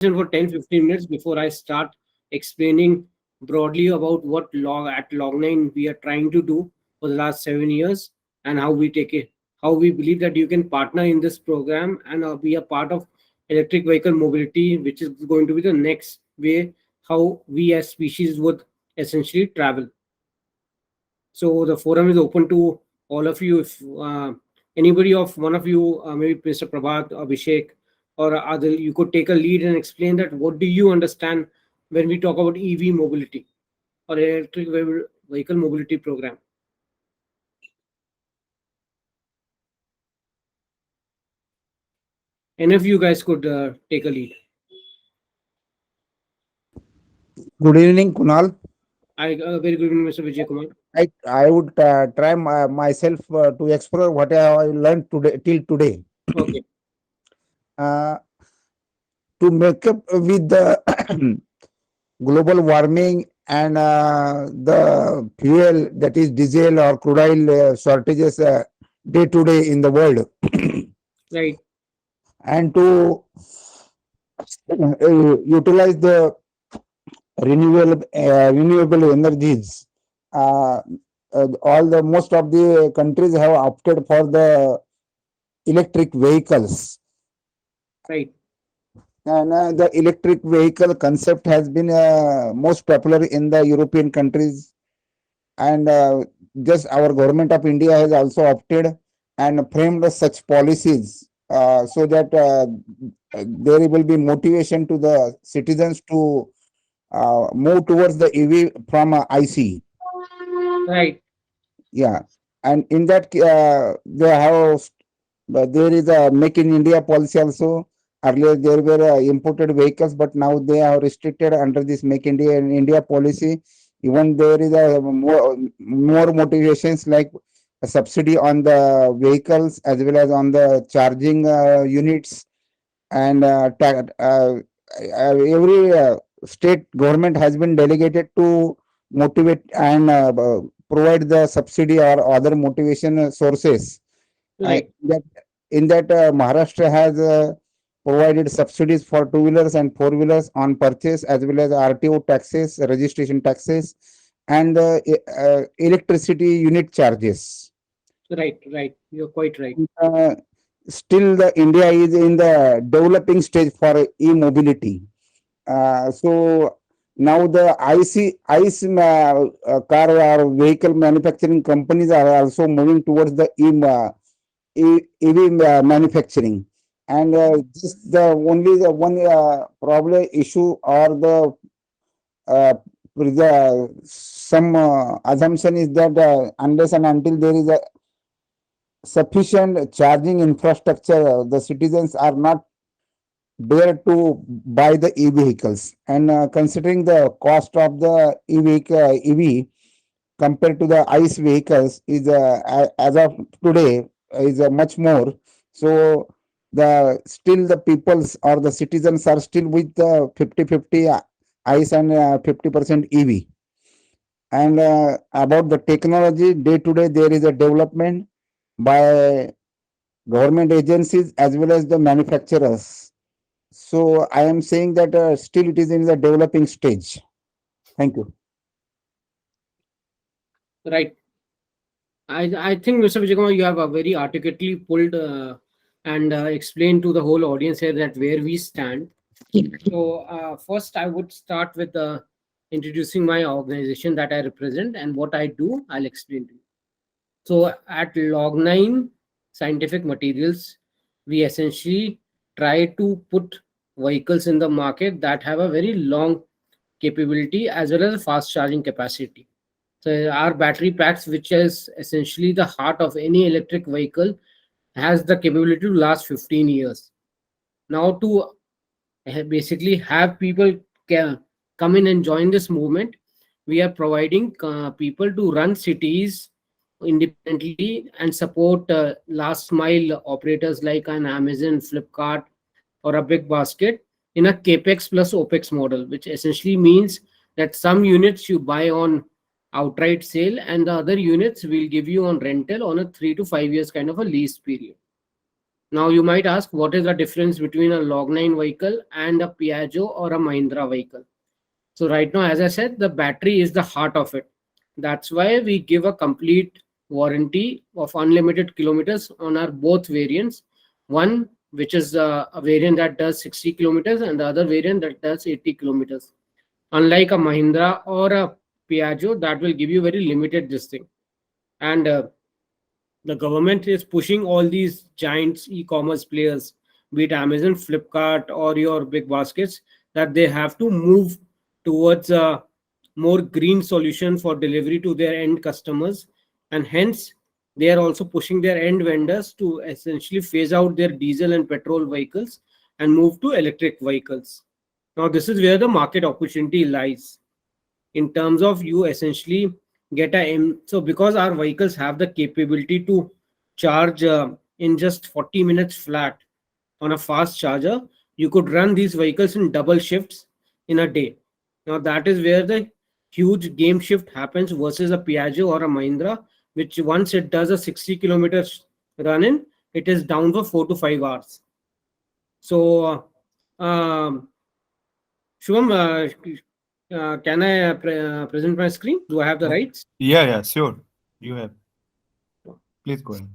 for 10-15 minutes before I start explaining broadly about what Log9 we are trying to do for the last 7 years, and how we take it, how we believe that you can partner in this program and be a part of electric vehicle mobility, which is going to be the next way how we as species would essentially travel. So the forum is open to all of you. If anybody of one of you, maybe Mr. Prabhat, Abhishek, or other, you could take a lead and explain that what do you understand when we talk about EV mobility or vehicle mobility program. Any of you guys could take a lead. Good evening, Kunal. Very good evening, Mr. Vijay Kumar. I would try myself to explore what I learned today till today. Okay. Uh, to make up with the global warming and the fuel, that is diesel or crude oil shortages day to day in the world, Right. and to utilize the renewable energies. Uh, all the most of the countries have opted for the electric vehicles, Right. and the electric vehicle concept has been most popular in the European countries, and just our government of India has also opted and framed such policies so that there will be motivation to the citizens to move towards the EV from IC. Right. Yeah, and in that they have, there is a Make in India policy also. Earlier there were imported vehicles, but now they are restricted under this Make India policy. Even there is a more motivations like a subsidy on the vehicles as well as on the charging units, and every state government has been delegated to motivate and provide the subsidy or other motivation sources. I, Right. that in that Maharashtra has provided subsidies for two-wheelers and four-wheelers on purchase as well as RTO taxes, registration taxes, and electricity unit charges. Right. Right. You're quite right. Uh, Still, the India is in the developing stage for e-mobility. So now the ICE car or vehicle manufacturing companies are also moving towards the EV manufacturing, and just the only the one problem issue or uh, some assumption is that unless and until there is a sufficient charging infrastructure, the citizens are not dare to buy the e-vehicles. And considering the cost of the EV compared to the ICE vehicles is as of today is much more. So the still the peoples or the citizens are still with the 50-50 ICE and 50% EV. And about the technology, day to day there is a development by government agencies as well as the manufacturers. So I am saying that still it is in the developing stage. Thank you. Right. I think, Mr. Vijayakumar, you have a very articulately pulled and explained to the whole audience here that where we stand. So, first, I would start with introducing my organization that I represent and what I do. I'll explain to you. So, at Log9 Scientific Materials, we essentially try to put vehicles in the market that have a very long capability as well as a fast charging capacity. So our battery packs, which is essentially the heart of any electric vehicle, has the capability to last 15 years. Now, to basically have people come in and join this movement, we are providing people to run cities independently and support last mile operators like an Amazon, Flipkart, or a big basket in a capex plus opex model, which essentially means that some units you buy on outright sale and the other units will give you on rental on a 3 to 5 years kind of a lease period. Now you might ask, what is the difference between a Log9 vehicle and a Piaggio or a Mahindra vehicle? So right now, as I said, the battery is the heart of it. That's why we give a complete warranty of unlimited kilometers on our both variants. One, which is a variant that does 60 kilometers, and the other variant that does 80 kilometers. Unlike a Mahindra or a Piaggio, that will give you very limited this thing. And the government is pushing all these giants e-commerce players, be it Amazon, Flipkart, or your big baskets, that they have to move towards a more green solution for delivery to their end customers, and hence they are also pushing their end vendors to essentially phase out their diesel and petrol vehicles and move to electric vehicles. Now this is where the market opportunity lies, in terms of you essentially get a so because our vehicles have the capability to charge in just 40 minutes flat on a fast charger, you could run these vehicles in double shifts in a day. Now that is where the huge game shift happens versus a Piaggio or a Mahindra, which once it does a 60 kilometers run in, it is down for 4 to 5 hours. So um, Shubham, can I present my screen? Do I have the rights? Yeah, yeah, sure. You have. Please go ahead.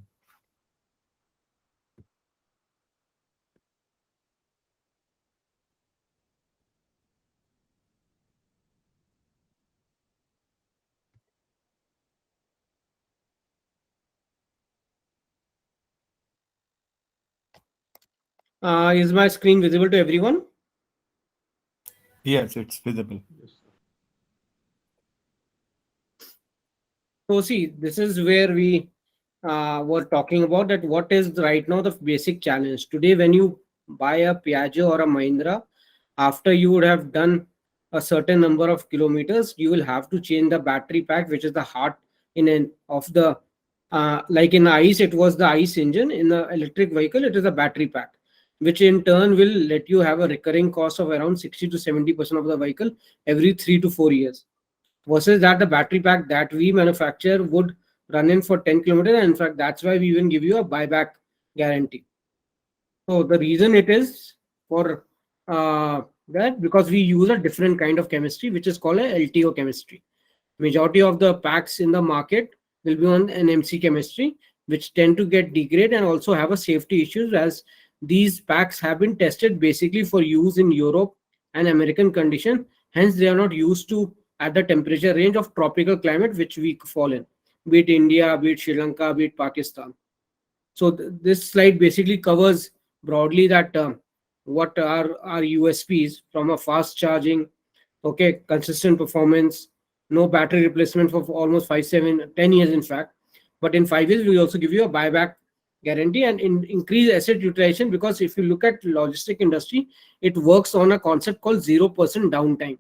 Is my screen visible to everyone? Yes, it's visible. So see, this is where we were talking about that what is right now the basic challenge. Today, when you buy a Piaggio or a Mahindra, after you would have done a certain number of kilometers, you will have to change the battery pack, which is the heart in an of the like in ICE, it was the ICE engine. In the electric vehicle, it is a battery pack, which in turn will let you have a recurring cost of around 60 to 70% of the vehicle every 3 to 4 years, versus that the battery pack that we manufacture would run in for 10 kilometers. And in fact, that's why we even give you a buyback guarantee. So the reason it is for that, because we use a different kind of chemistry, which is called a LTO chemistry. Majority of the packs in the market will be on an MC chemistry, which tend to get degrade and also have a safety issues, as these packs have been tested basically for use in Europe and American condition. Hence, they are not used to at the temperature range of tropical climate which we fall in, be it India, be it Sri Lanka, be it Pakistan. So this slide basically covers broadly that what are our USPs from a fast charging, okay, consistent performance, no battery replacement for almost 5, 7, 10 years, in fact. But in 5 years, we also give you a buyback guarantee and increase asset utilization, because if you look at logistic industry, it works on a concept called 0% downtime.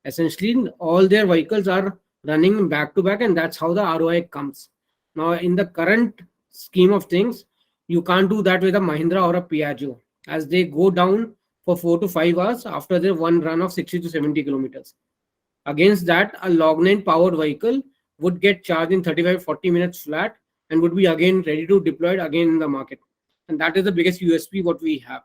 Essentially, all their vehicles are running back to back, and that's how the ROI comes. Now, in the current scheme of things, you can't do that with a Mahindra or a Piaggio, as they go down for 4 to 5 hours after their one run of 60 to 70 kilometers. Against that, a Log9 powered vehicle would get charged in 35 to 40 minutes flat and would be again ready to deploy it again in the market. And that is the biggest USP what we have.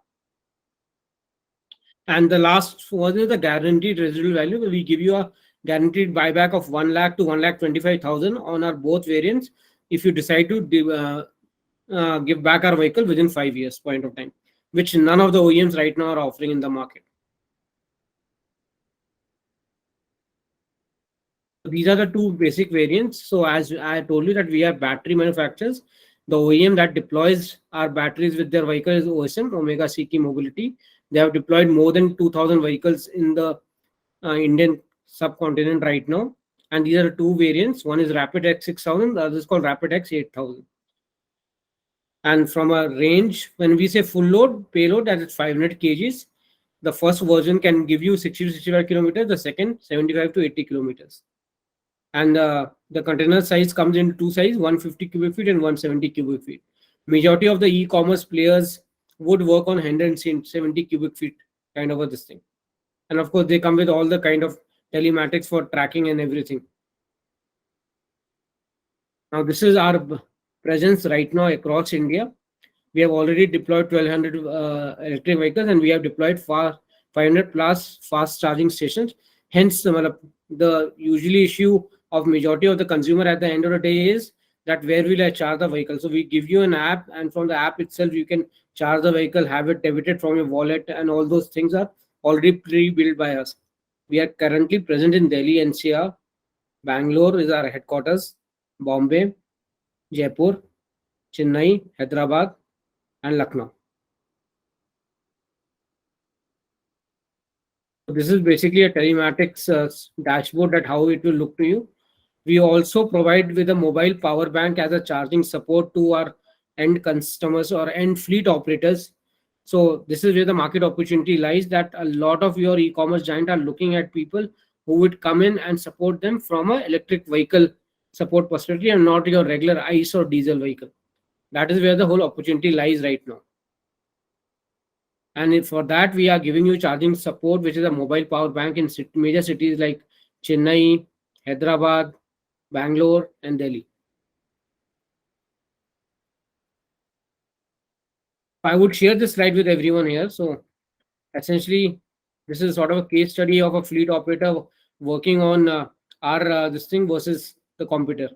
And the last one is the guaranteed residual value, where we give you a guaranteed buyback of 1 lakh to 1,25,000 on our both variants if you decide to give back our vehicle within 5 years point of time, which none of the OEMs right now are offering in the market. These are the two basic variants. So as I told you that we have battery manufacturers. The OEM that deploys our batteries with their vehicle is OSM, Omega Seiki Mobility. They have deployed more than 2,000 vehicles in the Indian subcontinent right now. And these are the two variants. One is Rapid X 6000, the other is called Rapid X 8000. And from a range, when we say full load, payload, that is 500 kgs. The first version can give you 60 to 65 kilometers, the second 75 to 80 kilometers. And the container size comes in two sizes, 150 cubic feet and 170 cubic feet. Majority of the e-commerce players would work on 170 cubic feet kind of a this thing. And of course, they come with all the kind of telematics for tracking and everything. Now, this is our presence right now across India. We have already deployed 1200 electric vehicles, and we have deployed 500 plus fast charging stations. Hence, the usually issue of majority of the consumer at the end of the day is that where will I charge the vehicle? So we give you an app, and from the app itself, you can charge the vehicle, have it debited from your wallet, and all those things are already pre-built by us. We are currently present in Delhi, NCR. Bangalore is our headquarters. Bombay, Jaipur, Chennai, Hyderabad, and Lucknow. This is basically a telematics dashboard that how it will look to you. We also provide with a mobile power bank as a charging support to our end customers or end fleet operators. So this is where the market opportunity lies, that a lot of your e-commerce giant are looking at people who would come in and support them from a electric vehicle support perspective and not your regular ICE or diesel vehicle. That is where the whole opportunity lies right now. And for that, we are giving you charging support, which is a mobile power bank in major cities like Chennai, Hyderabad, Bangalore, and Delhi. I would share this slide with everyone here. So essentially, this is sort of a case study of a fleet operator working on our this thing versus the computer.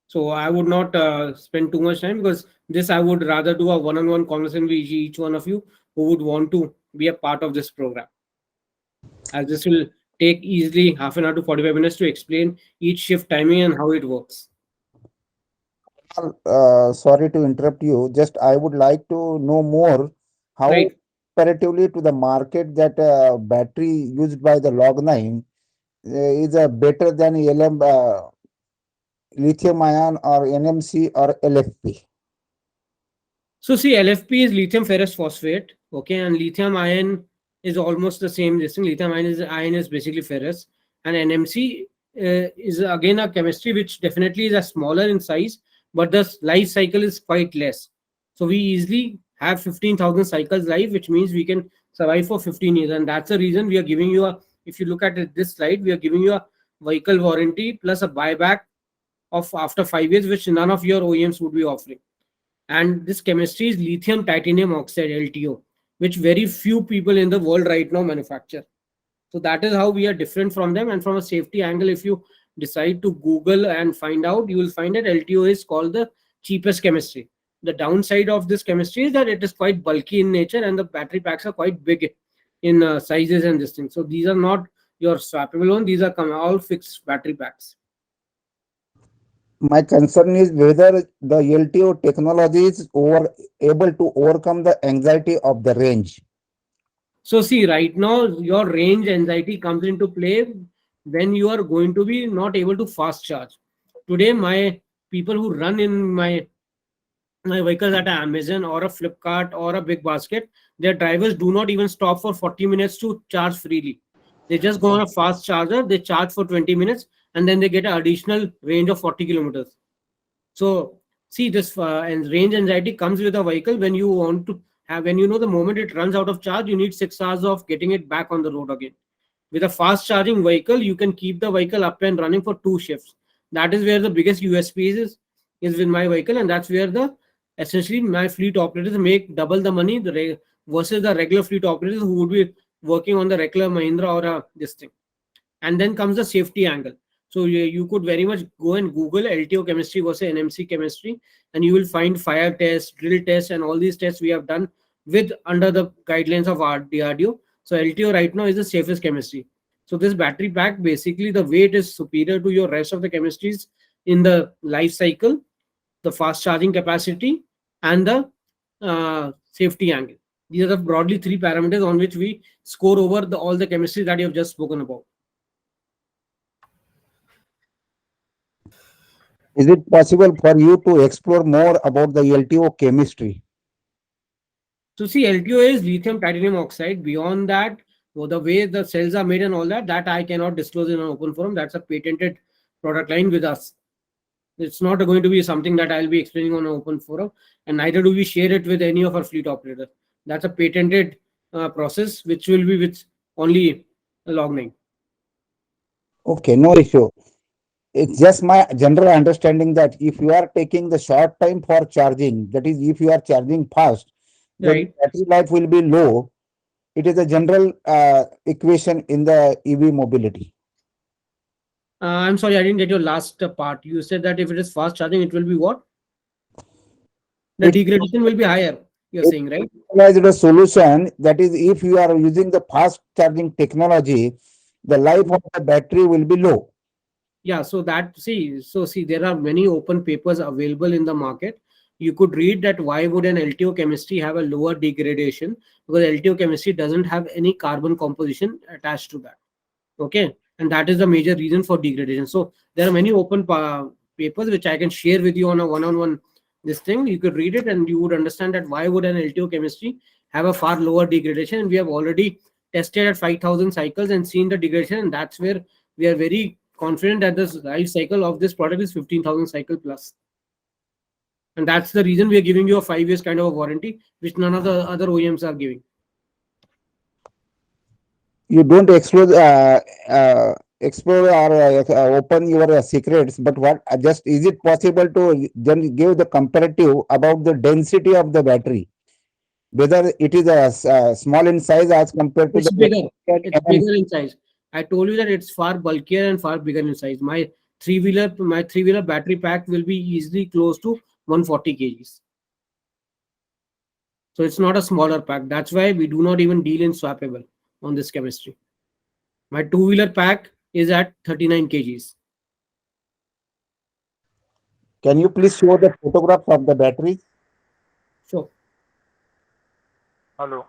So I would not spend too much time, because this I would rather do a one-on-one conversation with each one of you who would want to be a part of this program, as this will take easily half an hour to 45 minutes to explain each shift timing and how it works. Sorry to interrupt you. Just I would like to know more how Right. comparatively to the market that battery used by the Log9 is better than lithium ion or NMC or LFP. So see, LFP is lithium ferrous phosphate, okay, and lithium ion is almost the same. This thing, lithium ion is basically ferrous, and NMC is again a chemistry which definitely is a smaller in size, but the life cycle is quite less. So we easily have 15,000 cycles life, which means we can survive for 15 years, and that's the reason we are giving you a. If you look at this slide, we are giving you a vehicle warranty plus a buyback of after 5 years, which none of your OEMs would be offering. And this chemistry is lithium titanium oxide, LTO, which very few people in the world right now manufacture. So that is how we are different from them. And from a safety angle, if you decide to Google and find out, you will find that LTO is called the cheapest chemistry. The downside of this chemistry is that it is quite bulky in nature, and the battery packs are quite big in sizes and this thing. So these are not your swappable one, these are all fixed battery packs. My concern is whether the LTO technology is able to overcome the anxiety of the range. So see, right now your range anxiety comes into play when you are going to be not able to fast charge. Today, my people who run in my vehicles at Amazon or a Flipkart or a Big Basket, their drivers do not even stop for 40 minutes to charge freely. They just go on a fast charger, they charge for 20 minutes, and then they get an additional range of 40 kilometers. So see, this and range anxiety comes with a vehicle when you want to have, when you know the moment it runs out of charge, you need 6 hours of getting it back on the road again. With a fast charging vehicle, you can keep the vehicle up and running for 2 shifts. That is where the biggest USP is with my vehicle, and that's where the essentially my fleet operators make double the money versus the regular fleet operators who would be working on the regular Mahindra or this thing. And then comes the safety angle. So you could very much go and Google LTO chemistry versus NMC chemistry, and you will find fire tests, drill tests, and all these tests we have done with under the guidelines of our DRDO. So LTO right now is the safest chemistry. So this battery pack, basically the weight is superior to your rest of the chemistries in the life cycle, the fast charging capacity, and the safety angle. These are the broadly 3 parameters on which we score over all the chemistry that you have just spoken about. Is it possible for you to explore more about the LTO chemistry? So see, LTO is lithium titanium oxide. Beyond that, the way the cells are made and all that, that I cannot disclose in an open forum. That's a patented product line with us. It's not going to be something that I'll be explaining on an open forum, and neither do we share it with any of our fleet operators. That's a patented process which will be with only Log9. Okay, no issue. it's just my general understanding that if you are taking the short time for charging, that is, if you are charging fast, then Right. battery life will be low. It is a general equation in the EV mobility. I'm sorry, I didn't get your last part. You said that if it is fast charging, it will be what? The It's degradation will be higher, you're it saying, right? is a solution, that is, if you are using the fast charging technology, the life of the battery will be low. Yeah, so there are many open papers available in the market. You could read that why would an LTO chemistry have a lower degradation, because LTO chemistry doesn't have any carbon composition attached to that. Okay, and that is the major reason for degradation. So there are many open papers which I can share with you on a one-on-one this thing. You could read it and you would understand that why would an LTO chemistry have a far lower degradation. And we have already tested at 5,000 cycles and seen the degradation, and that's where we are very confident that the life cycle of this product is 15,000 cycle plus. And that's the reason we are giving you a 5 years kind of a warranty, which none of the other OEMs are giving. You don't explore or open your secrets, but what just is it possible to then give the comparative about the density of the battery, whether it is small in size as compared to It's the bigger. It's MM? bigger in size. I told you that it's far bulkier and far bigger in size. My three-wheeler battery pack will be easily close to 140 kgs. So it's not a smaller pack. That's why we do not even deal in swappable on this chemistry. My two-wheeler pack is at 39 kgs. Can you please show the photographs of the battery? So Hello.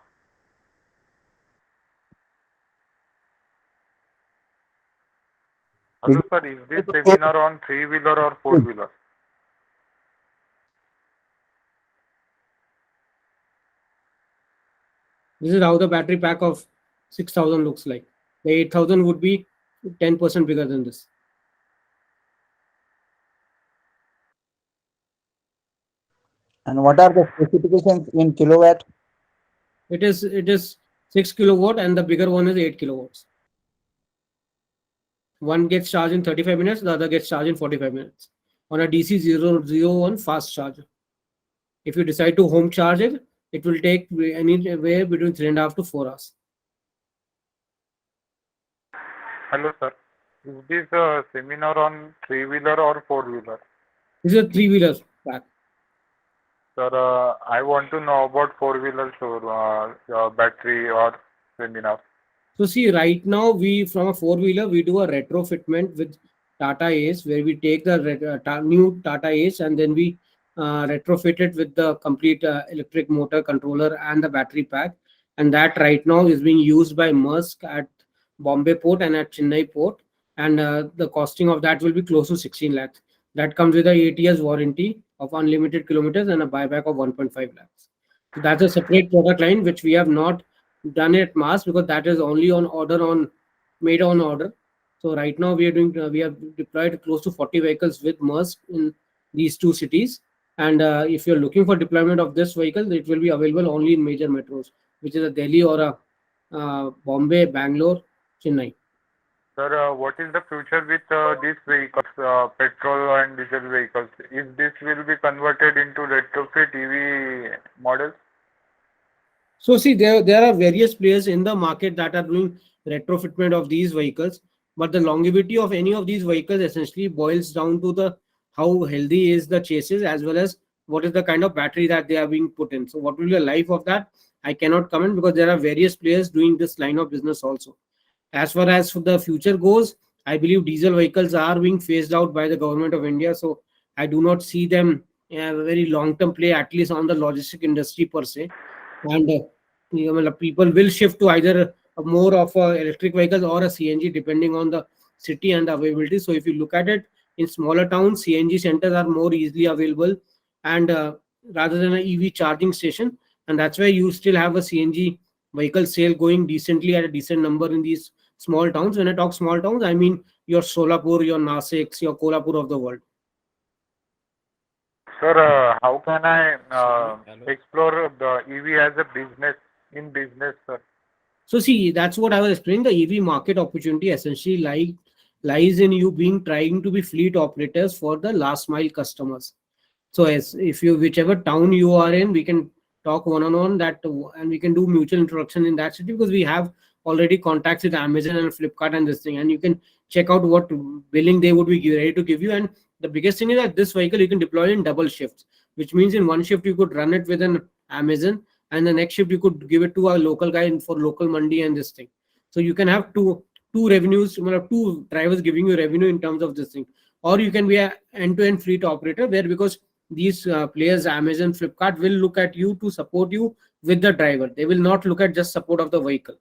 Is Hello, sir. Is this seminar on three-wheeler or four-wheeler? this is how the battery pack of 6,000 looks like. The 8,000 would be 10% bigger than this. And what are the specifications in kilowatt? It is 6 kilowatt and the bigger one is 8 kilowatts. One gets charged in 35 minutes, the other gets charged in 45 minutes on a DC 001 fast charger. If you decide to home charge it, it will take anywhere between 3.5 to 4 hours. Hello, sir. Is this a seminar on three-wheeler or four-wheeler? This is a three-wheeler pack. Sir, I want to know about four-wheeler battery or seminar. So see, right now from a four-wheeler we do a retrofitment with Tata Ace, where we take the new Tata Ace and then we retrofit it with the complete electric motor controller and the battery pack, and that right now is being used by Maersk at Bombay port and at Chennai port, and the costing of that will be close to 16 lakhs. That comes with a 8 years warranty of unlimited kilometers and a buyback of 1.5 lakhs. So that's a separate product line which we have not done it mass, because that is only on order, on made on order. So right now we have deployed close to 40 vehicles with Maersk in these two cities, and if you're looking for deployment of this vehicle, it will be available only in major metros, which is a Delhi or a Bombay, Bangalore, Chennai. Sir, what is the future with these vehicles, petrol and diesel vehicles? Is this will be converted into retrofit EV models? So see, there are various players in the market that are doing retrofitment of these vehicles, but the longevity of any of these vehicles essentially boils down to the how healthy is the chassis, as well as what is the kind of battery that they are being put in. So what will be the life of that? I cannot comment, because there are various players doing this line of business also. As far as the future goes, I believe diesel vehicles are being phased out by the government of India, so I do not see them a very long-term play, at least on the logistic industry per se. And people will shift to either more of electric vehicles or a CNG, depending on the city and the availability. So if you look at it, in smaller towns, CNG centers are more easily available, and rather than an EV charging station, and that's why you still have a CNG vehicle sale going decently at a decent number in these small towns. When I talk small towns, I mean your Solapur, your Nasiks, your Kolhapur of the world. Sir, how can I explore the EV as a business, sir? So see, that's what I was explaining. The EV market opportunity essentially lies in you being trying to be fleet operators for the last mile customers. So as if you whichever town you are in, we can talk one on one that, and we can do mutual introduction in that city, because we have already contacts with Amazon and Flipkart and this thing, and you can check out what billing they would be ready to give you. And the biggest thing is that this vehicle you can deploy in double shifts, which means in one shift you could run it with an Amazon, and the next shift you could give it to a local guy for local mandi and this thing. So you can have two revenues, two drivers giving you revenue in terms of this thing. Or you can be a end-to-end fleet operator, where because these players, Amazon, Flipkart, will look at you to support you with the driver. They will not look at just support of the vehicle,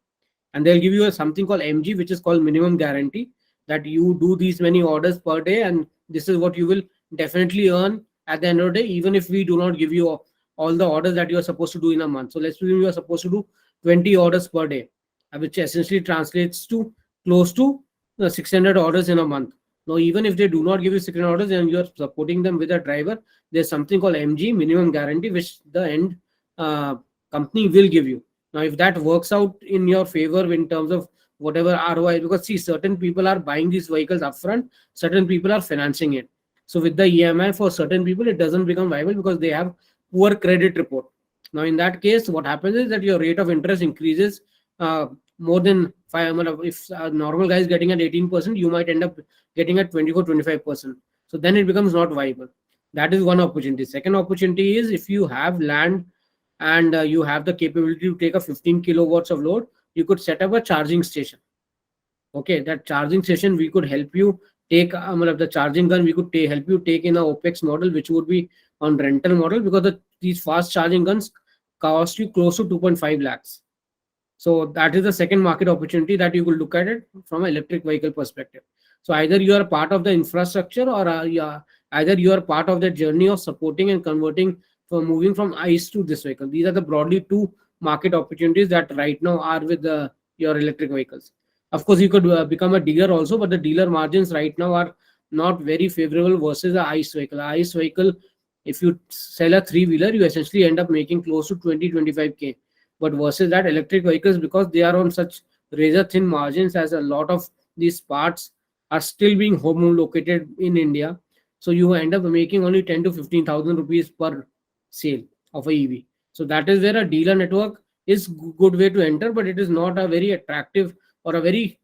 and they'll give you something called MG, which is called minimum guarantee, that you do these many orders per day, and this is what you will definitely earn at the end of the day, even if we do not give you all the orders that you are supposed to do in a month. So let's assume you are supposed to do 20 orders per day, which essentially translates to close to 600 orders in a month. Now, even if they do not give you 600 orders and you are supporting them with a driver, there's something called MG, minimum guarantee, which the end company will give you. Now, if that works out in your favor in terms of whatever ROI, because see, certain people are buying these vehicles upfront, certain people are financing it. So with the EMI, for certain people, it doesn't become viable because they have poor credit report. Now, in that case, what happens is that your rate of interest increases more than 5. If a normal guy is getting at 18%, you might end up getting at 24-25%. So then it becomes not viable. That is one opportunity. Second opportunity is if you have land and you have the capability to take a 15 kilowatts of load, you could set up a charging station. Okay, that charging station, we could help you take the charging gun, we could help you take in a OPEX model, which would be on rental model, because these fast charging guns cost you close to 2.5 lakhs. So that is the second market opportunity that you could look at it from an electric vehicle perspective. So either you are a part of the infrastructure, or either you are part of the journey of supporting and converting from moving from ICE to this vehicle. These are the broadly two market opportunities that right now are with your electric vehicles. Of course, you could become a dealer also, but the dealer margins right now are not very favorable versus the ICE vehicle. ICE vehicle, if you sell a three-wheeler, you essentially end up making close to 20-25K. But versus that, electric vehicles, because they are on such razor thin margins, as a lot of these parts are still being home located in India, so you end up making only 10 to 15,000 rupees per sale of a EV. So that is where a dealer network is good way to enter, but it is not a very attractive or a very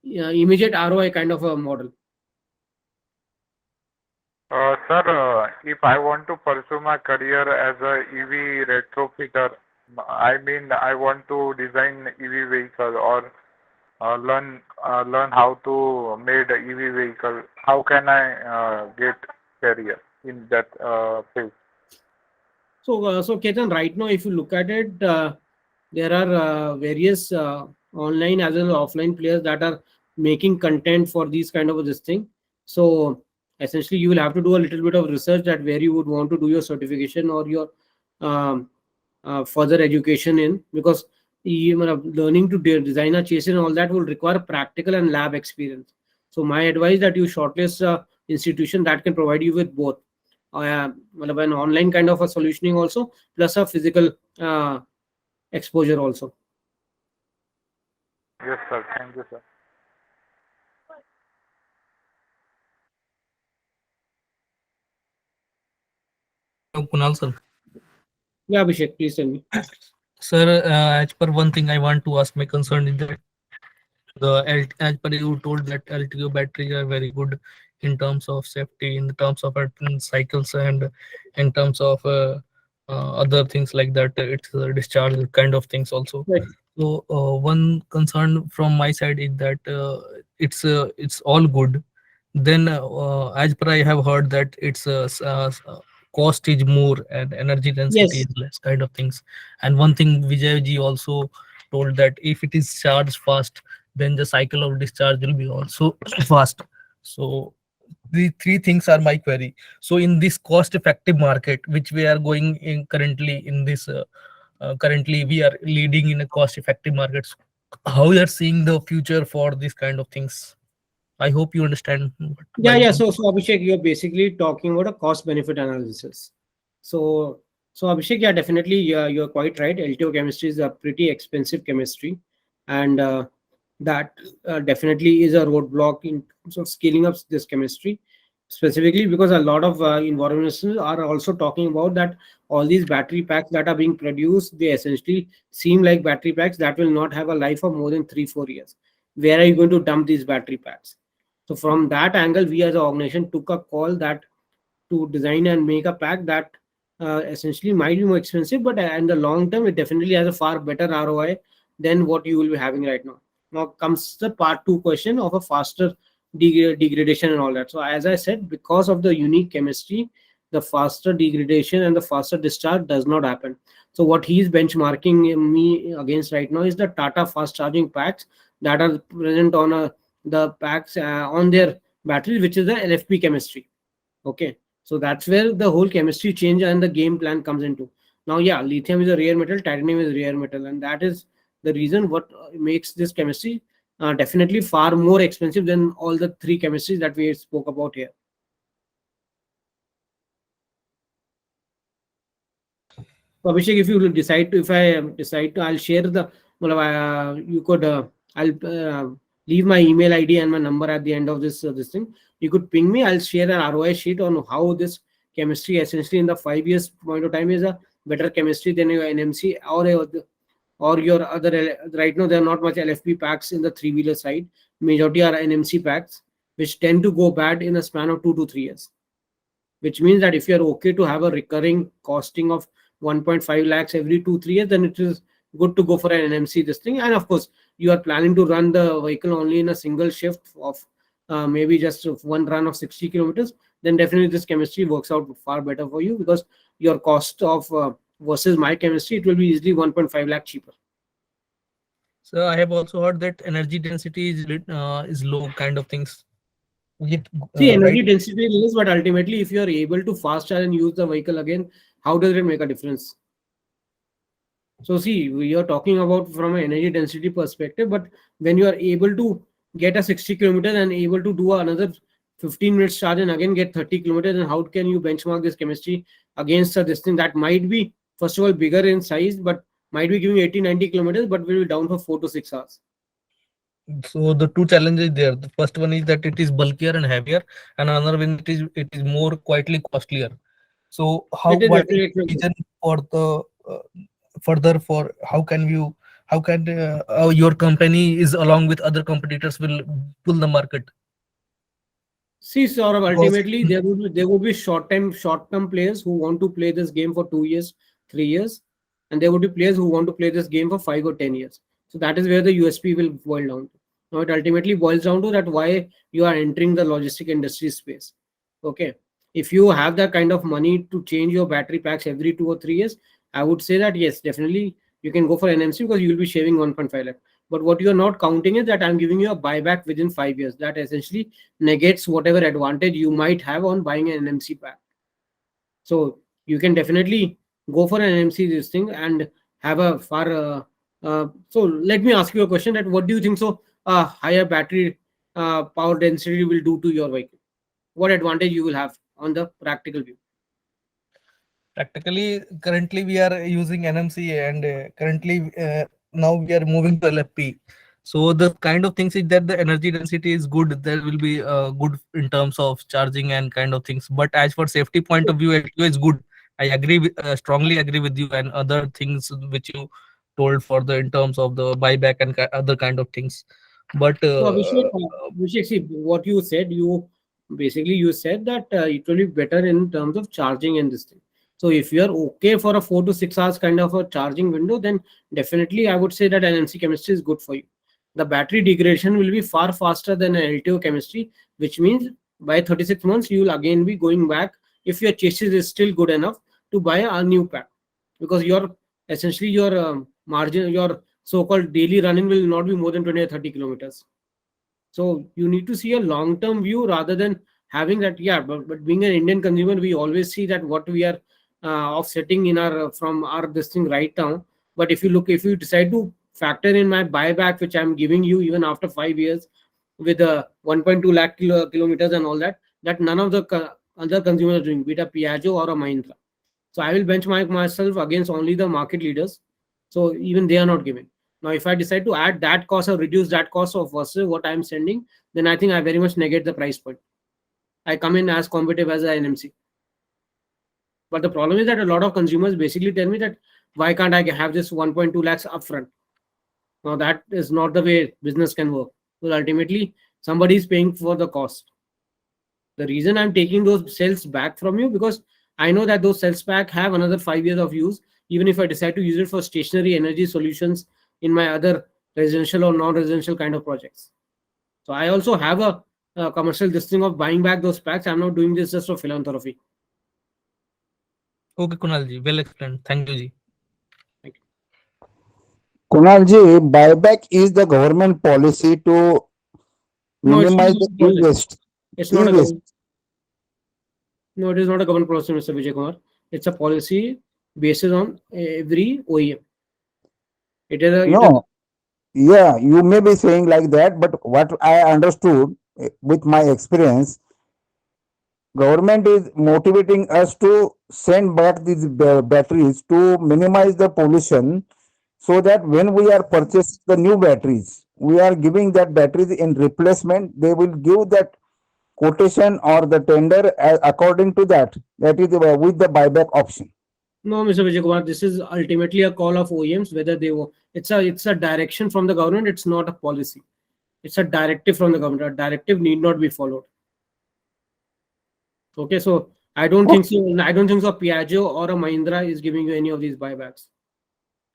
immediate ROI kind of a model. Sir, if I want to pursue my career as a EV retrofitter, I mean, I want to design EV vehicle or learn how to made a EV vehicle. How can I get career in that field? So Ketan, right now, if you look at it, there are various online as well as offline players that are making content for these kind of this thing. So essentially, you will have to do a little bit of research that where you would want to do your certification or your um, further education in, because learning to design a chassis and all that will require practical and lab experience. So my advice that you shortlist a institution that can provide you with both an online kind of a solutioning also, plus a physical exposure also. Yes, sir. Thank you, sir. Kunal sir. Yeah, Abhishek, please tell me. Sir, as per one thing I want to ask, my concern is that as per you told that LTO batteries are very good in terms of safety, in terms of cycles, and in terms of other things like that. It's discharge kind of things also. Right. So one concern from my side is that it's all good. Then as per I have heard that it's cost is more and energy density Yes. is less kind of things. And one thing Vijay ji also told that if it is charged fast, then the cycle of discharge will be also fast. So the three things are my query. So in this cost effective market which we are going in currently, in this currently we are leading in a cost effective markets, how you are seeing the future for this kind of things? I hope you understand what Yeah. So Abhishek, you're basically talking about a cost benefit analysis. So Abhishek, yeah, definitely, you're quite right. LTO chemistry is a pretty expensive chemistry, and that definitely is a roadblock in terms of scaling up this chemistry, specifically because a lot of environmentalists are also talking about that all these battery packs that are being produced, they essentially seem like battery packs that will not have a life of more than 3 4 years. Where are you going to dump these battery packs? So from that angle, we as an organization took a call that to design and make a pack that essentially might be more expensive, but in the long term, it definitely has a far better ROI than what you will be having right now. Now comes the part two question of a faster degradation and all that. So as I said, because of the unique chemistry, the faster degradation and the faster discharge does not happen. So what he's benchmarking me against right now is the Tata fast charging packs that are present on the packs on their batteries, which is the LFP chemistry. Okay, so that's where the whole chemistry change and the game plan comes into. Now, yeah, lithium is a rare metal, titanium is a rare metal, and that is the reason what makes this chemistry definitely far more expensive than all the three chemistries that we spoke about here. So Abhishek, if you will decide to, if I decide to, I'll share the, well, you could, I'll leave my email ID and my number at the end of this thing. You could ping me. I'll share an ROI sheet on how this chemistry essentially in the 5 years point of time is a better chemistry than your NMC or your other. Right now, there are not much LFP packs in the three-wheeler side. Majority are NMC packs, which tend to go bad in a span of 2 to 3 years, which means that if you're okay to have a recurring costing of 1.5 lakhs every 2 3 years, then it is good to go for an NMC this thing. And of course, you are planning to run the vehicle only in a single shift of maybe just one run of 60 kilometers, then definitely this chemistry works out far better for you, because your cost of versus my chemistry, it will be easily 1.5 lakh cheaper. So I have also heard that energy density is low, kind of things. Is it See, energy right? density is, but ultimately, if you are able to fast charge and use the vehicle again, how does it make a difference? So see, we are talking about from an energy density perspective, but when you are able to get a 60 kilometers and able to do another 15 minutes charge and again get 30 kilometers, then how can you benchmark this chemistry against this thing that might be, first of all, bigger in size, but might be giving 80 90 kilometers, but will be down for 4 to 6 hours. So the two challenges there. The first one is that it is bulkier and heavier, and another one it is more quietly costlier. So It is what is definitely. the vision for the further, for how can your company is along with other competitors will pull the market? See, Saurabh, Because ultimately there would be short-term players who want to play this game for 2 years, 3 years, and there would be players who want to play this game for 5 or 10 years. So that is where the USP will boil down to. Now it ultimately boils down to that why you are entering the logistic industry space. Okay, if you have that kind of money to change your battery packs every 2 or 3 years, I would say that yes, definitely you can go for NMC because you will be shaving 1.5 lakh. But what you are not counting is that I'm giving you a buyback within 5 years. That essentially negates whatever advantage you might have on buying an NMC pack. So you can definitely go for an NMC this thing and have a far. So let me ask you a question: that what do you think? So higher battery power density will do to your vehicle? What advantage you will have on the practical view? practically, currently we are using NMC, and currently now we are moving to LFP. So the kind of things is that the energy density is good. There will be good in terms of charging and kind of things. But as for safety point of view, it is good. I agree with, strongly agree with you, and other things which you told for the in terms of the buyback and other kind of things. But So Abhishek, see what you said. You basically you said that it will be better in terms of charging and this thing. So if you are okay for a 4 to 6 hours kind of a charging window, then definitely I would say that NMC chemistry is good for you. The battery degradation will be far faster than an LTO chemistry, which means by 36 months you will again be going back, if your chassis is still good enough, to buy a new pack, because your essentially your margin, your so-called daily running will not be more than 20 or 30 kilometers. So you need to see a long-term view rather than having that. Yeah, but being an Indian consumer, we always see that what we are offsetting in our from our this thing right now. But if you decide to factor in my buyback, which I'm giving you even after 5 years, with 1.2 lakh kilometers and all that, that none of the other consumers are doing, be it a Piaggio or a Mahindra. So I will benchmark myself against only the market leaders. So even they are not giving. Now, if I decide to add that cost or reduce that cost of versus what I'm sending, then I think I very much negate the price point. I come in as competitive as an NMC. But the problem is that a lot of consumers basically tell me that why can't I have this 1.2 lakhs upfront? Now, that is not the way business can work. Well, ultimately, somebody is paying for the cost. The reason I'm taking those cells back from you, because I know that those cells back have another 5 years of use, even if I decide to use it for stationary energy solutions in my other residential or non-residential kind of projects. So I also have a commercial listing of buying back those packs. I'm not doing this just for philanthropy. Okay, Kunal ji, well explained. Thank you, ji. Kunalji, buyback is the government policy to No, it's not minimize a the government policy. e-waste. It's not a E-waste. government. No, it is not a government policy, Mr. Vijay Kumar. It's a policy based on every OEM. It is a, No, yeah, you may be saying like that, but what I understood with my experience, government is motivating us to send back these batteries to minimize the pollution, so that when we are purchasing the new batteries, we are giving that batteries in replacement. They will give that quotation or the tender according to that. That is with the buyback option. No, Mr. Vijay Kumar, this is ultimately a call of OEMs whether they will. It's a direction from the government. It's not a policy. It's a directive from the government. A directive need not be followed. Okay, so I don't think so. I don't think so. Piaggio or a Mahindra is giving you any of these buybacks.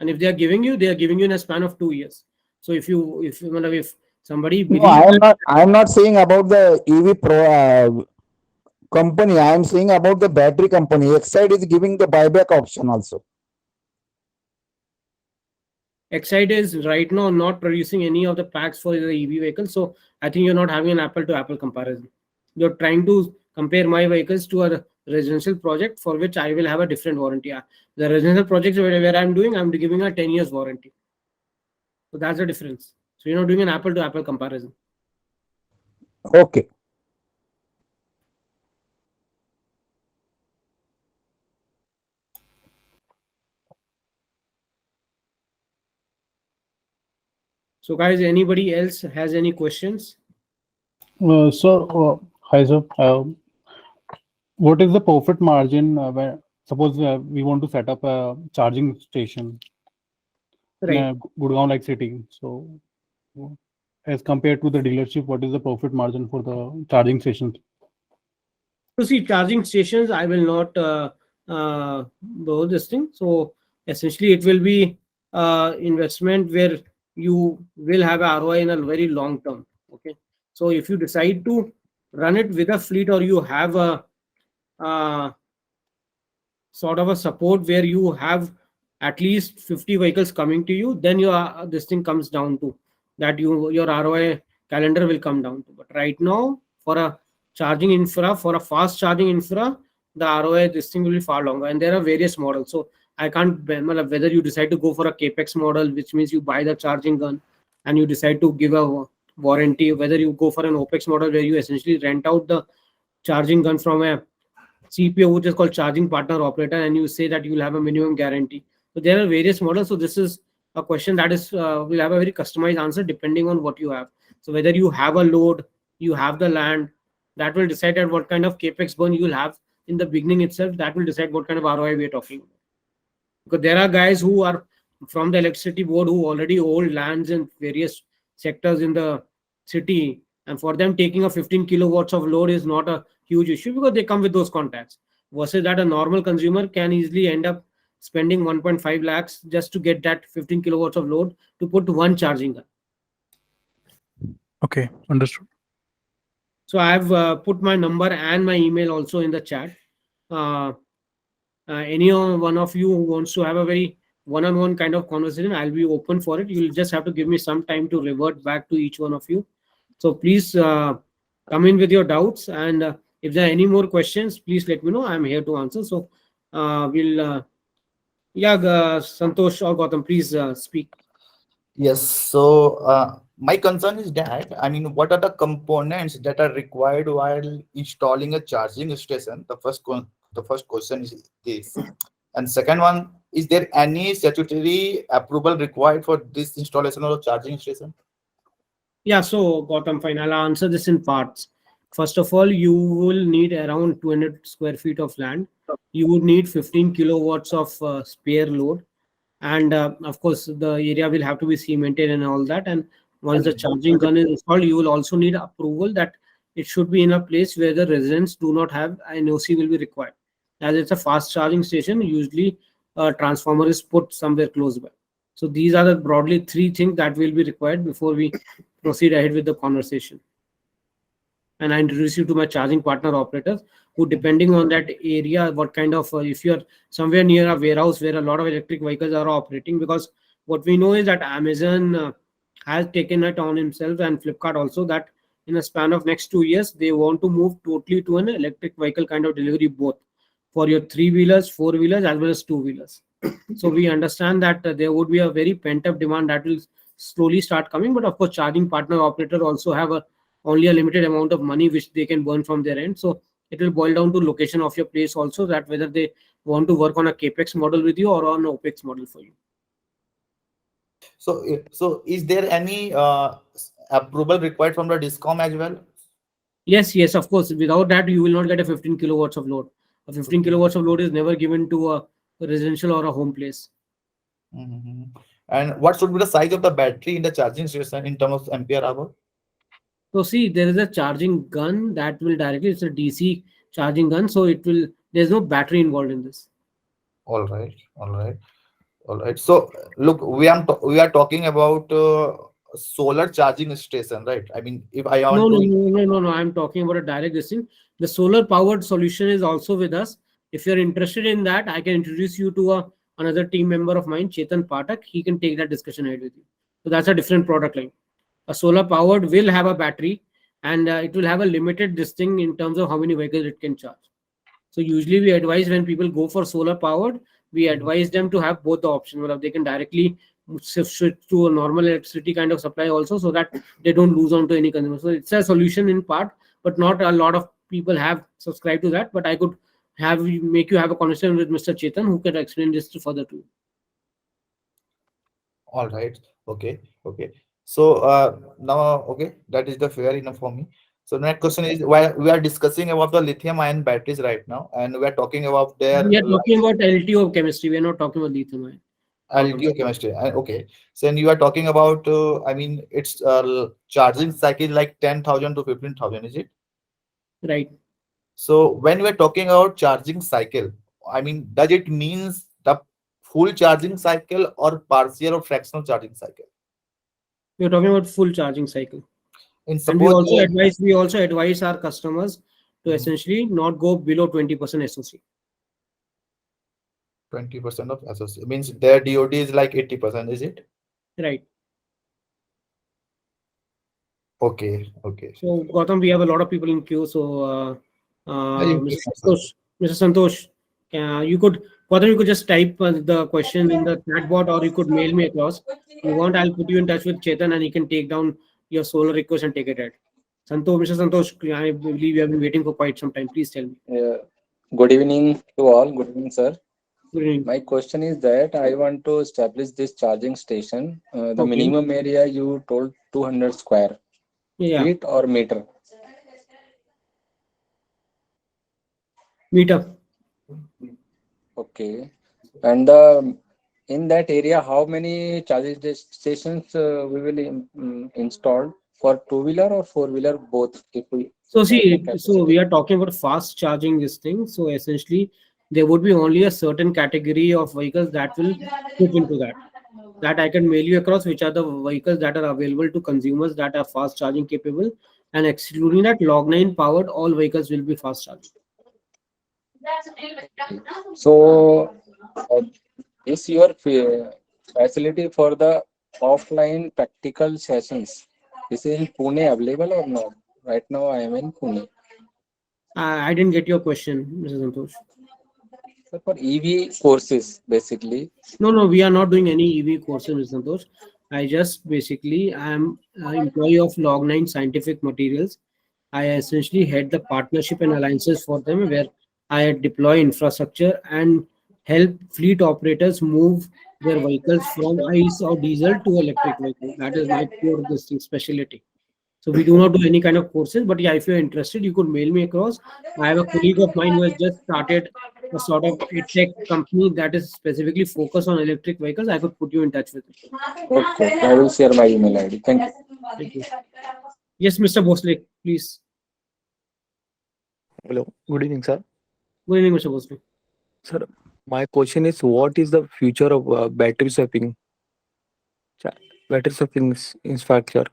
And if they are giving you, they are giving you in a span of 2 years. So if somebody No, believes that, I am not saying about the EV company. I am saying about the battery company. Exide is giving the buyback option also. Exide is right now not producing any of the packs for the EV vehicle. So I think you're not having an apple to apple comparison. You're trying to compare my vehicles to a residential project for which I will have a different warranty. The residential projects where I'm doing, I'm giving a 10 years warranty. So that's the difference. So you're not doing an apple to apple comparison. Okay. So guys, anybody else has any questions? Hi sir. What is the profit margin where suppose we want to set up a charging station in Right. a Gurgaon like city? So, as compared to the dealership, what is the profit margin for the charging stations? To see charging stations, I will not do this thing. So essentially, it will be investment where you will have a ROI in a very long term. Okay. So if you decide to run it with a fleet, or you have a sort of a support where you have at least 50 vehicles coming to you, then your this thing comes down to that your ROI calendar will come down to. But right now, for a charging infra, for a fast charging infra, the ROI this thing will be far longer, and there are various models. So I can't whether you decide to go for a capex model, which means you buy the charging gun and you decide to give a warranty, whether you go for an opex model where you essentially rent out the charging gun from a CPO, which is called charging partner operator, and you say that you will have a minimum guarantee. So there are various models. So this is a question that is will have a very customized answer depending on what you have. So whether you have a load, you have the land, that will decide at what kind of capex burn you will have in the beginning itself. That will decide what kind of ROI we are talking about. Because there are guys who are from the electricity board who already hold lands in various sectors in the city, and for them taking a 15 kilowatts of load is not a huge issue because they come with those contacts, versus that a normal consumer can easily end up spending 1.5 lakhs just to get that 15 kilowatts of load to put one charging gun. Okay, understood. So I have put my number and my email also in the chat. Any one of you who wants to have a very one-on-one kind of conversation, I'll be open for it. You'll just have to give me some time to revert back to each one of you. So please come in with your doubts, and if there are any more questions, please let me know. I'm here to answer. So Santosh or Gautam, please speak. Yes. So my concern is that, I mean, what are the components that are required while installing a charging station? The first question is this. And second one, is there any statutory approval required for this installation of a charging station? Yeah, so Gautam, fine. I'll answer this in parts. First of all, you will need around 200 square feet of land. You would need 15 kilowatts of spare load. And of course, the area will have to be cemented and all that. And once the charging gun is installed, you will also need approval that it should be in a place where the residents do not have an OC will be required. As it's a fast charging station, usually a transformer is put somewhere close by. So these are the broadly three things that will be required before we proceed ahead with the conversation. And I introduce you to my charging partner operators who, depending on that area, what kind of, if you're somewhere near a warehouse where a lot of electric vehicles are operating, because what we know is that Amazon has taken it on himself, and Flipkart also, that in a span of next 2 years, they want to move totally to an electric vehicle kind of delivery, both for your 3-wheelers, 4-wheelers, as well as 2-wheelers. So we understand that there would be a very pent-up demand that will slowly start coming. But of course, charging partner operator also have only a limited amount of money which they can burn from their end. So it will boil down to location of your place also, that whether they want to work on a capex model with you or on an opex model for you. So is there any approval required from the DISCOM as well? Yes, of course. Without that, you will not get a 15 kilowatts of load. A 15 kilowatts of load is never given to a residential or a home place. Mhm. And what should be the size of the battery in the charging station in terms of ampere hour? So see, there is a charging gun that will directly, it's a DC charging gun. So there's no battery involved in this. All right. So look, we are talking about solar charging station, right? I mean, if I No, want no, to, no, no, no. I'm talking about a direct listing. The solar powered solution is also with us. If you're interested in that, I can introduce you to another team member of mine, Chetan Patak. He can take that discussion ahead with you. So that's a different product line. A solar powered will have a battery, and it will have a limited this thing in terms of how many vehicles it can charge. So usually we advise, when people go for solar powered, we advise them to have both the options. Well, they can directly switch to a normal electricity kind of supply also, so that they don't lose on to any consumer. So it's a solution in part, but not a lot of people have subscribed to that. But I could make you have a conversation with Mr. Chetan, who can explain this further to you. all right. Okay. So now, okay, that is the fair enough for me. So next question is, why we are discussing about the lithium ion batteries right now, and we are talking about their We are talking about LTO chemistry. We are not talking about lithium ion. LTO chemistry. Okay. So then you are talking about, I mean, it's charging cycle like 10,000 to 15,000, is it? Right. So when we are talking about charging cycle, I mean, does it means the full charging cycle or partial or fractional charging cycle? We are talking about full charging cycle. In And we suppose also advise our customers to essentially not go below 20% SOC. 20% of associate means their DOD is like 80%, is it? Right. Okay. So Gautam, we have a lot of people in queue. So Mr. Santosh, Gautam, you could just type the question in the chat bot, or you could mail me across. If you want, I'll put you in touch with Chetan, and he can take down your solar request and take it ahead. Mr. Santosh, I believe you have been waiting for quite some time. Please tell me. Good evening to all. Good evening, sir. Good evening. My question is that I want to establish this charging station. The Okay. minimum area you told 200 square Yeah. feet or meter. Meter. Okay. And in that area, how many charging stations we will install for 2-wheeler or 4-wheeler both? If we So have the see, capacity. so we are talking about fast charging this thing. So essentially, there would be only a certain category of vehicles that will fit into that. That I can mail you across, which are the vehicles that are available to consumers that are fast charging capable, and excluding that, Log9 powered, all vehicles will be fast charging. So, is your facility for the offline practical sessions? Is it in Pune available or not? Right now, I am in Pune. I didn't get your question, Mr. Santosh. So for EV courses, basically. No, we are not doing any EV courses, Mr. Santosh. I am an employee of Log9 Scientific Materials. I essentially head the partnership and alliances for them, where I deploy infrastructure and help fleet operators move their vehicles from ICE or diesel to electric vehicle. That is my core this thing specialty. So we do not do any kind of courses, but yeah, if you're interested, you could mail me across. I have a colleague of mine who has just started a sort of a tech company that is specifically focused on electric vehicles. I could put you in touch with him. Okay, I will share my email ID. Thank you. Thank you. Yes, Mr. Bosle, please. Hello, good evening, sir. Good evening, Mr. Bosle. Sir, my question is, what is the future of battery swapping? Battery swapping infrastructure.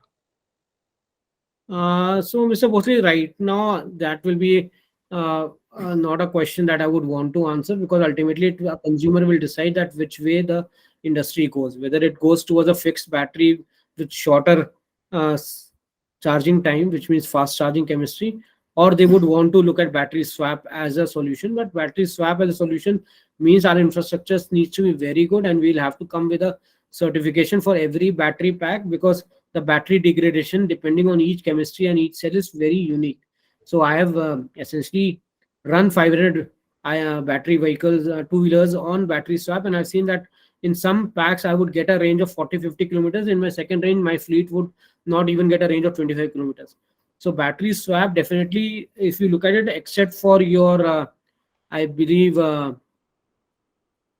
So, Mr. Bosle, right now that will be not a question that I would want to answer, because ultimately a consumer will decide that which way the industry goes, whether it goes towards a fixed battery with shorter charging time, which means fast charging chemistry, or they would want to look at battery swap as a solution. But battery swap as a solution means our infrastructure needs to be very good, and we'll have to come with a certification for every battery pack, because the battery degradation depending on each chemistry and each cell is very unique. So I have essentially run 500 battery vehicles, two-wheelers on battery swap, and I've seen that in some packs I would get a range of 40-50 kilometers. In my second range, my fleet would not even get a range of 25 kilometers. So battery swap, definitely, if you look at it, except for your I believe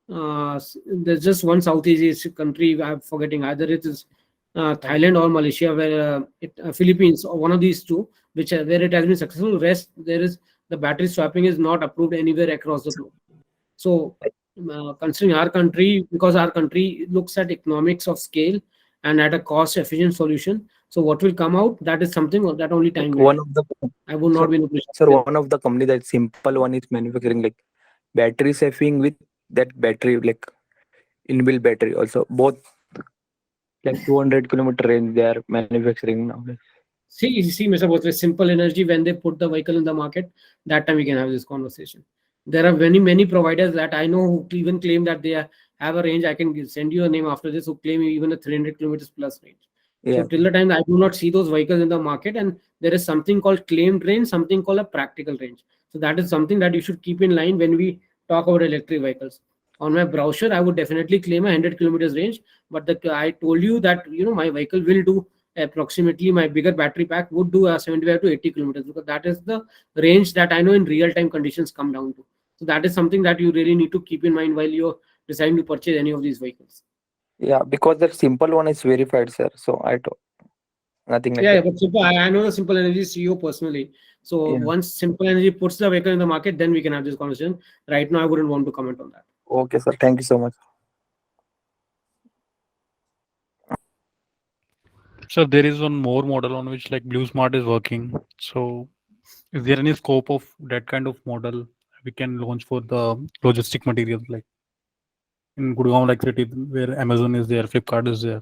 there's just one Southeast Asian country I'm forgetting, either it is Thailand or Malaysia, where Philippines, or one of these two, which where it has been successful. Rest, there is the battery swapping is not approved anywhere across the globe. So considering our country, because our country looks at economics of scale and at a cost efficient solution, so what will come out, that is something that only time will One tell. of the I would not be in a position. sir, one of the company that simple one is manufacturing like battery swapping with that battery like inbuilt battery also, both like 200-kilometer range they are manufacturing now. See, Mr. Bose, with simple energy, when they put the vehicle in the market, that time we can have this conversation. There are many providers that I know who even claim that they have a range. I can send you a name after this, who claim even a 300 kilometers plus range. So Yeah, till the time I do not see those vehicles in the market, and there is something called claimed range, something called a practical range. So that is something that you should keep in line when we talk about electric vehicles. On my brochure, I would definitely claim a 100 kilometers range, but I told you that my vehicle will do approximately, my bigger battery pack would do 75 to 80 kilometers, because that is the range that I know in real time conditions come down to. So that is something that you really need to keep in mind while you're deciding to purchase any of these vehicles. yeah, because that simple one is verified, sir. So I don't nothing like Yeah, that. but I know the Simple Energy CEO personally. So Yeah. once Simple Energy puts the vehicle in the market, then we can have this conversation. Right now, I wouldn't want to comment on that. Okay, sir. Thank you so much. So there is one more model on which like Blue Smart is working. So is there any scope of that kind of model we can launch for the logistic materials, like in Gurgaon, like city where Amazon is there, Flipkart is there?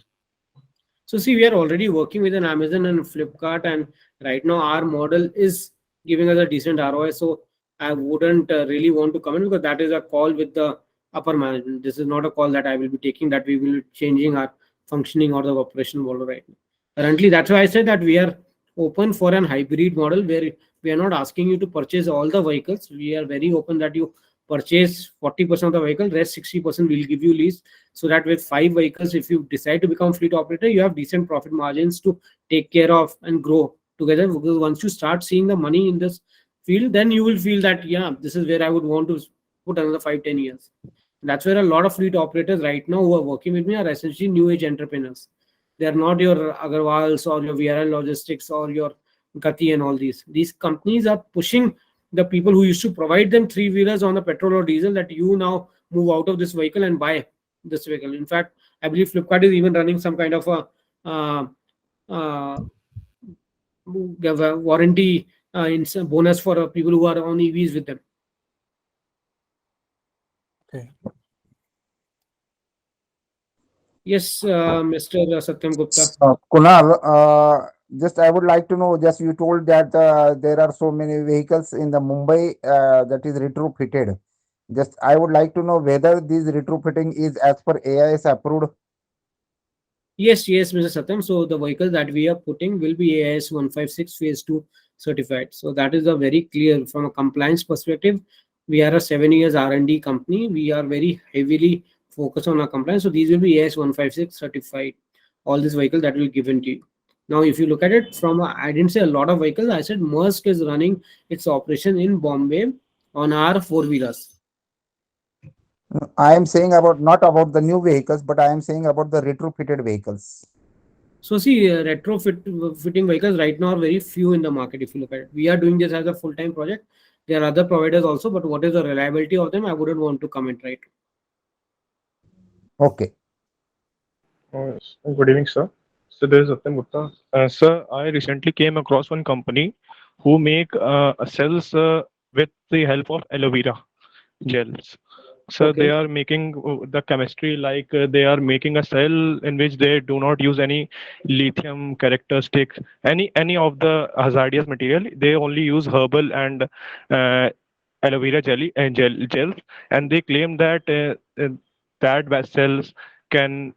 So see, we are already working with an Amazon and Flipkart, and right now our model is giving us a decent ROI. So I wouldn't really want to comment, because that is a call with the upper management. This is not a call that I will be taking, that we will be changing our functioning or the operation model right now. Currently, that's why I said that we are open for an hybrid model, where we are not asking you to purchase all the vehicles. We are very open that you purchase 40% of the vehicle, rest 60% will give you lease, so that with 5 vehicles, if you decide to become fleet operator, you have decent profit margins to take care of and grow together. Because once you start seeing the money in this field, then you will feel that, yeah, this is where I would want to put another 5-10 years. That's where a lot of fleet operators right now who are working with me are essentially new age entrepreneurs. They are not your Agarwals or your VRL Logistics or your Gati and all these. These companies are pushing the people who used to provide them three-wheelers on the petrol or diesel, that you now move out of this vehicle and buy this vehicle. In fact, I believe Flipkart is even running some kind of a warranty bonus for people who are on EVs with them. Okay. Yes, Mr. Satyam Gupta. Kunal, just I would like to know, just you told that there are so many vehicles in the Mumbai that is retrofitted. Just I would like to know whether this retrofitting is as per AIS approved. Yes, Mr. Satyam. So the vehicle that we are putting will be AIS 156 Phase 2 certified. So that is a very clear, from a compliance perspective, We are a 7 years R&D company. We are very heavily focused on our compliance. So these will be AS156 certified. All these vehicles that will be given to you. Now, if you look at it from, I didn't say a lot of vehicles. I said Maersk is running its operation in Bombay on our four-wheelers. I am saying about not about the new vehicles, but I am saying about the retrofitted vehicles. So see, fitting vehicles right now are very few in the market. If you look at it, we are doing this as a full-time project. There are other providers also, but what is the reliability of them? I wouldn't want to comment right. Okay. Good evening, sir. So this is Satyam Gupta. Sir, I recently came across one company who make cells with the help of aloe vera gels. So they Okay. are making the chemistry like they are making a cell in which they do not use any lithium characteristics, any of the hazardous material. They only use herbal and aloe vera jelly and gels, and they claim that that cells can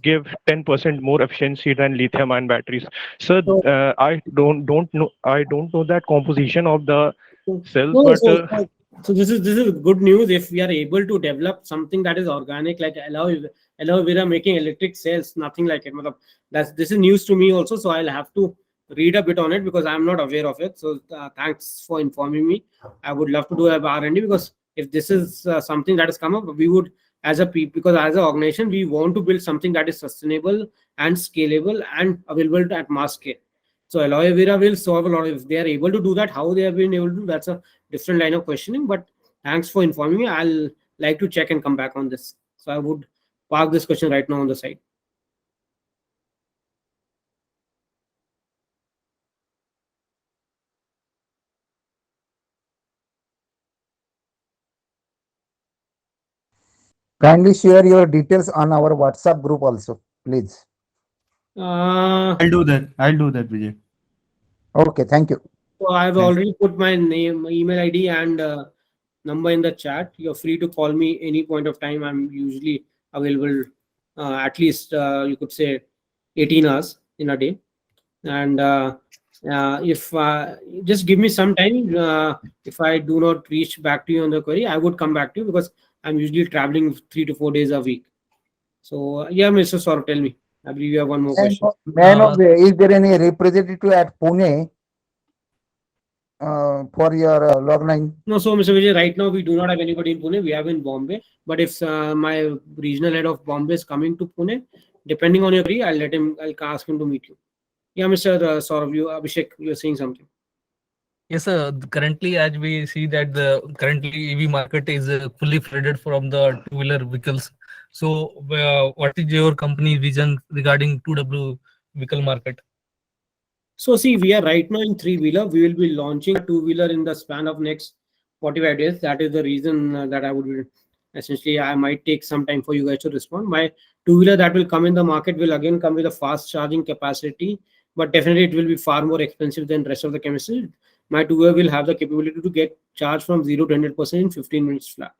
give 10% more efficiency than lithium ion batteries. So So, I don't know that composition of the cells, no, but so this is good news. If we are able to develop something that is organic, like aloe vera making electric cells, nothing like it. Matlab, this is news to me also. So I'll have to read a bit on it because I'm not aware of it. So thanks for informing me. I would love to do a R&D because if this is something that has come up, we would because as an organization we want to build something that is sustainable and scalable and available at mass scale. So aloe vera will solve a lot. If they are able to do that, how they have been able to do that's a different line of questioning. But thanks for informing me. I'll like to check and come back on this. So I would park this question right now on the side. Kindly share your details on our WhatsApp group also, please. Uh, I'll do that, Vijay. Okay, thank you. so I've Thanks. already put my name, email ID, and number in the chat. You're free to call me any point of time. I'm usually available at least you could say 18 hours in a day. And if just give me some time, if I do not reach back to you on the query, I would come back to you because I'm usually traveling 3 to 4 days a week. So yeah, Mr. Saurabh, tell me. I believe you have one more question. May I know, is there any representative at Pune for your log9? No, so Mr. Vijay, right now we do not have anybody in Pune. We have in Bombay. But if my regional head of Bombay is coming to Pune, depending on your query, I'll ask him to meet you. Yeah, Mr. Saurabh, Abhishek, you're saying something. Yes, sir. Currently, as we see that the currently EV market is fully flooded from the two-wheeler vehicles. So, what is your company vision regarding 2W vehicle market? So see, we are right now in three-wheeler. We will be launching a two-wheeler in the span of next 45 days. That is the reason that I would essentially, I might take some time for you guys to respond. My two-wheeler that will come in the market will again come with a fast charging capacity, but definitely it will be far more expensive than rest of the chemistry. My two-wheeler will have the capability to get charged from 0 to 100% in 15 minutes flat.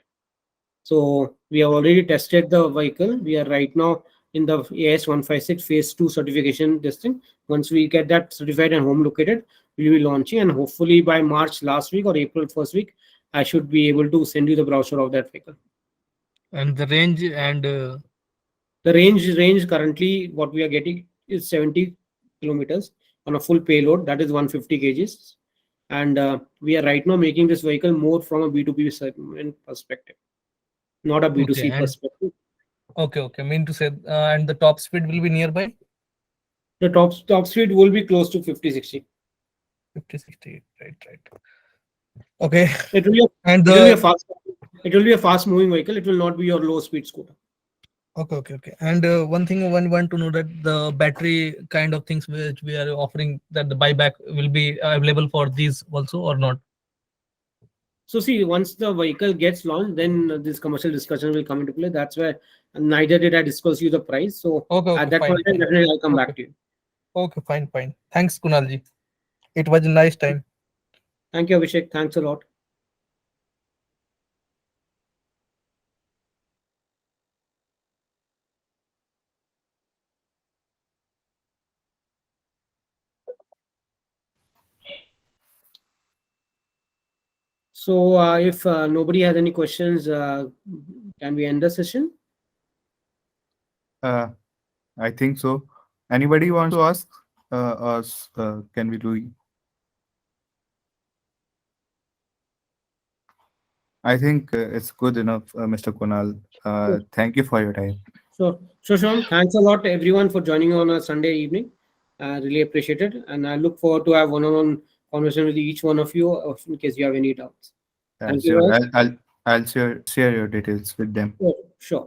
So we have already tested the vehicle. We are right now in the AS156 phase 2 certification testing. Once we get that certified and home located, we will be launching, and hopefully by March last week or April first week, I should be able to send you the brochure of that vehicle. And the range and the range currently what we are getting is 70 kilometers on a full payload. That is 150 kgs. And we are right now making this vehicle more from a B2B segment perspective, not a okay, B2C and perspective. okay. Mean to say, and the top speed will be nearby The top speed will be close to 50-60. 50, 60. Right. Okay, It will be and it will be a fast it will be a fast moving vehicle. It will not be your low speed scooter. okay. And one thing one want to know that the battery kind of things which we are offering, that the buyback will be available for these also or not? So see, once the vehicle gets launched, then this commercial discussion will come into play. That's why neither did I discuss you the price. So Okay, at that fine, point, in time, definitely I'll come back to you. Okay, fine. Thanks, Kunalji. It was a nice time. Thank you, Abhishek. Thanks a lot. So if nobody has any questions, can we end the session? I think so. Anybody wants to ask us? Can we do? I think it's good enough, Mr. Kunal. Thank you for your time. So Sean, thanks a lot everyone for joining on a Sunday evening. Really appreciate it, and I look forward to have one-on-one conversation with each one of you in case you have any doubts. Thank you. Sure. Guys. I'll share your details with them. Sure.